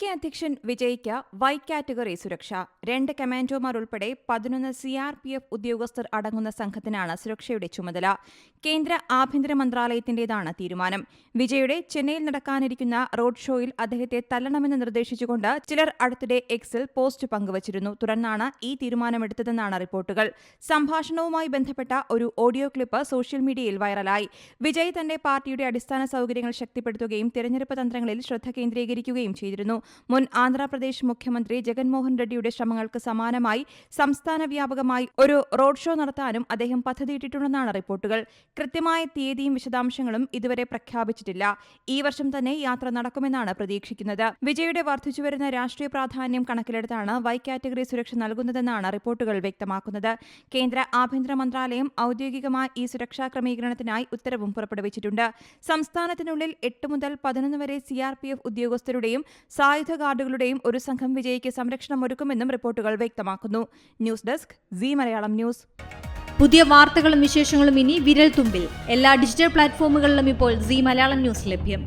അധ്യക്ഷൻ വിജയ്ക്ക് Y category സുരക്ഷ. 2 കമാൻഡോമാർ ഉൾപ്പെടെ 11 CRPF ഉദ്യോഗസ്ഥർ അടങ്ങുന്ന സംഘത്തിനാണ് സുരക്ഷയുടെ ചുമതല. കേന്ദ്ര ആഭ്യന്തര മന്ത്രാലയത്തിന്റേതാണ് തീരുമാനം. വിജയുടെ ചെന്നൈയിൽ നടക്കാനിരിക്കുന്ന റോഡ് ഷോയിൽ അദ്ദേഹത്തെ തല്ലണമെന്ന് നിർദ്ദേശിച്ചുകൊണ്ട് ചിലർ അടുത്തിടെ എക്സിൽ പോസ്റ്റ് പങ്കുവച്ചിരുന്നു. തുടർന്നാണ് ഈ തീരുമാനമെടുത്തതെന്നാണ് റിപ്പോർട്ടുകൾ. സംഭാഷണവുമായി ബന്ധപ്പെട്ട ഒരു ഓഡിയോ ക്ലിപ്പ് സോഷ്യൽ മീഡിയയിൽ വൈറലായി. വിജയ് തന്റെ പാർട്ടിയുടെ അടിസ്ഥാന സൌകര്യങ്ങൾ ശക്തിപ്പെടുത്തുകയും തെരഞ്ഞെടുപ്പ് തന്ത്രങ്ങളിൽ ശ്രദ്ധ കേന്ദ്രീകരിക്കുകയും ചെയ്തിരുന്നു. മുൻ ആന്ധ്രാപ്രദേശ് മുഖ്യമന്ത്രി ജഗൻമോഹൻ റെഡ്ഡിയുടെ ശ്രമങ്ങൾക്ക് സമാനമായി സംസ്ഥാന വ്യാപകമായി ഒരു റോഡ് ഷോ നടത്താനും അദ്ദേഹം പദ്ധതിയിട്ടിട്ടുണ്ടെന്നാണ് റിപ്പോർട്ടുകൾ. കൃത്യമായ തീയതിയും വിശദാംശങ്ങളും ഇതുവരെ പ്രഖ്യാപിച്ചിട്ടില്ല. ഈ വർഷം തന്നെ യാത്ര നടക്കുമെന്നാണ് പ്രതീക്ഷിക്കുന്നത്. വിജയുടെ വർദ്ധിച്ചുവരുന്ന രാഷ്ട്രീയ പ്രാധാന്യം കണക്കിലെടുത്താണ് വൈ കാറ്റഗറി സുരക്ഷ നൽകുന്നതെന്നാണ് റിപ്പോർട്ടുകൾ വ്യക്തമാക്കുന്നത്. കേന്ദ്ര ആഭ്യന്തര മന്ത്രാലയം ഔദ്യോഗികമായി ഈ സുരക്ഷാ ക്രമീകരണത്തിനായി ഉത്തരവും പുറപ്പെടുവിച്ചിട്ടുണ്ട്. സംസ്ഥാനത്തിനുള്ളിൽ 8 മുതൽ 11 വരെ CRPF ഉദ്യോഗസ്ഥരുടെയും സായുധ ഗാർഡുകളുടെയും ഒരു സംഘം വിജയ്ക്ക് സംരക്ഷണം ഒരുക്കുമെന്നും റിപ്പോർട്ടുകൾ വ്യക്തമാക്കുന്നു. News desk C Malayalam news. പുതിയ വാർത്തകളും വിശേഷങ്ങളും ഇനി വിരൽ തുമ്പിൽ. എല്ലാ ഡിജിറ്റൽ പ്ലാറ്റ്ഫോമുകളിലും ഇപ്പോൾ സി മലയാളം ന്യൂസ് ലഭ്യം.